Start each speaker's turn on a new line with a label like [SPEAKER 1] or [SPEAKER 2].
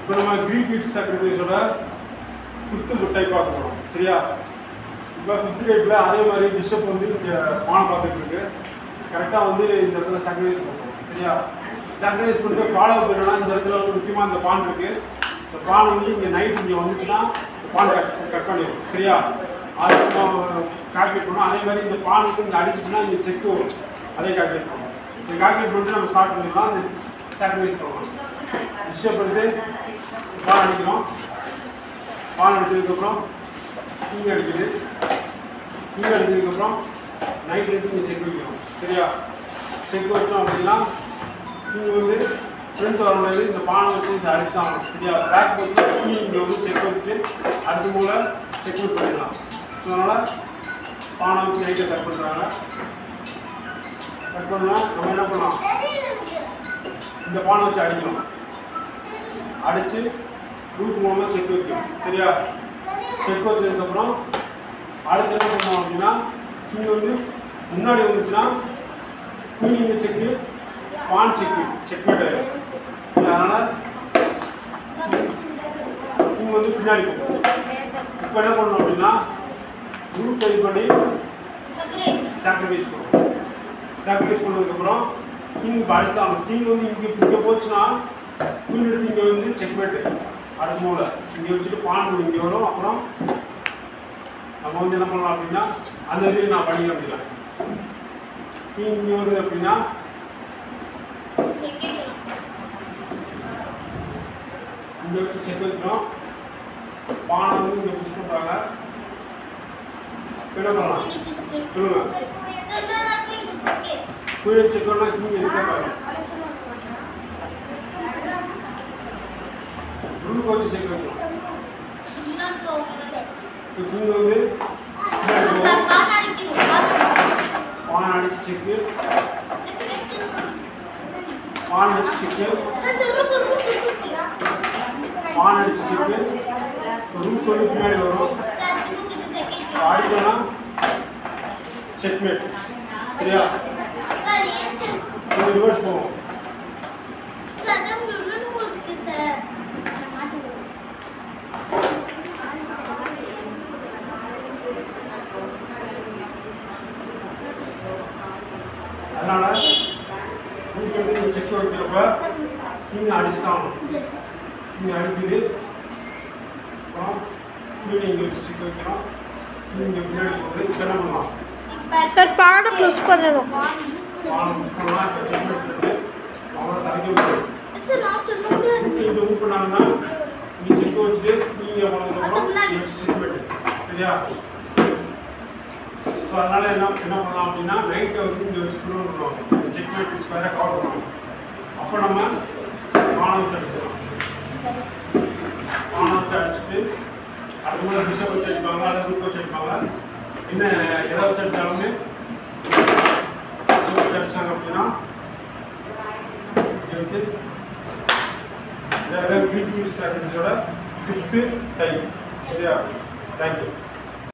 [SPEAKER 1] இப்போ நம்ம க்ரீக் வீட் சாக்ரிஃபைஸோட 5th டைப் பார்க்க போகிறோம். சரியா? இப்போ 5th டைப்பில் அதே மாதிரி பிஷப் வந்து இங்கே பானை பார்த்துட்டு இருக்கு. கரெக்டாக வந்து இந்த இடத்துல சாக்ரிஃபைஸ் பண்ணுறோம். சரியா? சாக்ரிஃபைஸ் பண்ணிட்டு ஃபாலோ பண்ணணும்னா இந்த இடத்துல வந்து முக்கியமாக இந்த பான் இருக்குது. இந்த பான் வந்து இங்கே நைட் இங்கே வந்துச்சுன்னா இந்த பான் கட் பண்ணிடும். சரியா? அதை நம்ம கால்குலேட் பண்ணோம். அதே மாதிரி இந்த பான் வந்து இங்கே அடிச்சுன்னா இங்கே செக் வரும். அதே கால்குலேட் பண்ணணும். இந்த கால்குலேட் பண்ணிட்டு நம்ம ஸ்டார்ட் பண்ணிடலாம். அந்த சாக்ரிஃபைஸ் பண்ணலாம். பிஷப் வந்து பான் அடிக்கிறோம். பான் அடிச்சதுக்கப்புறம் கிங் அடிக்குது. கிங் அடிச்சதுக்கப்புறம் நைட் எடுத்து இங்கே செக் வைக்கிறோம். சரியா? செக் வச்சோம் அப்படின்னா கிங் வந்து ஃப்ரெண்ட் வரணுது இந்த பானை வச்சு இந்த அடிச்சாங்க. சரியா? பேக் வச்சு கிங் இங்கே வந்து செக் வச்சுட்டு அடுத்த மூல செக் அவுட் பண்ணிடலாம். ஸோ அதனால் பானை வச்சு நைட்டை கட் பண்ணுறாங்க. கட் பண்ணால் நம்ம என்ன பண்ணலாம், இந்த பானை வச்சு அடிக்கணும். அடித்து ரூட் மூலமாக செக் வைக்கணும். சரியா? செக் வச்சதுக்கப்புறம் அடுத்து என்ன பண்ணோம் அப்படின்னா கிங் வந்து முன்னாடி வந்துச்சுன்னா கிங் இங்கே செக்கு, பான் செக்மேட் ஆகிடும். அதனால் கிங் வந்து பின்னாடி போகும். இப்போ என்ன பண்ணணும் அப்படின்னா ரூட் டைப் பண்ணி சாக்ரிஃபைஸ் பண்ணுவோம். சாக்ரிஃபைஸ் பண்ணதுக்கப்புறம் கிங் இப்போ அடிச்சுதான். கிங் வந்து இங்கே போச்சுன்னா குயின் எடுத்து இங்கே வந்து செக்மேட்டு அடுத்த மூலை இங்கே வச்சுட்டு பான் இங்கே வரும். அப்புறம் நம்ம வந்து என்ன பண்ணலாம் அப்படின்னா அந்த இதையும் நான் பண்ணிக்க முடியல. கிங் இங்கே வருது அப்படின்னா இங்கே வச்சு செக் வைக்கிறோம். பானை வந்து இங்கே புஷ் பண்ணுறாங்க. என்ன பண்ணலாம் சொல்லுங்க. குயின் செக் பண்ணால் கிங் எஸ்கேப் ஆகும். ரூட் வச்சு செக் வைக்கிறோம். கிங் வந்து பான் அடிச்சு செக்கு, பான் அடிச்சு செக்கு, பான் அடிச்சு செக்கு, ரூட் வந்து பின்னாடி வரும். அடிச்சோன்னா செக்மேட். சரியா? ரிவர்ஸ் போவோம். அதனால் ரூட் வந்து நீங்கள் செக் வைக்கிறப்ப கிங் அடிச்சுதான். கிங் அடிக்குது. அப்புறம் கிங் இங்கே வச்சு செக் வைக்கிறோம். கிங் இங்கே பின்னாடி போகுது. இப்போ என்ன பண்ணலாம்
[SPEAKER 2] சார் பானை புஷ் பண்ணணும்.
[SPEAKER 1] பானை புஷ் பண்ணலாம். இப்போ செக்மேட் இருக்குது. அவங்கள தடுக்க முடியும். இங்கே மூவ் பண்ணாங்கன்னா இங்கே செக் வச்சுட்டு நீங்கள் போனதுக்கப்புறம் இங்கே வச்சு செக்மேட்டு. சரியா? ஸோ அதனால் என்ன பண்ணலாம் அப்படின்னா நைட்டை வந்து இங்கே வச்சு ப்ரூவ் பண்ணுவாங்க. செக்மேட் ஸ்கொயராக கவர் பண்ணுவாங்க. அப்போ நம்ம பானை வச்சு அடிச்சிடலாம். பானை வச்சு அடிச்சுட்டு அதுக்கு மேலே பிஷப் வச்சு அடிப்பாங்க, அதை ரூட் வச்சு அடிப்பாங்க. என்ன எதை வச்சு அடித்தாலுமே பிஷப் வச்சு அடித்தாங்க அப்படின்னா இங்கே வச்சு க்ரீக் வீட் சாக்ரிஃபைஸோட 5th டைப். சரியா? தேங்க்யூ.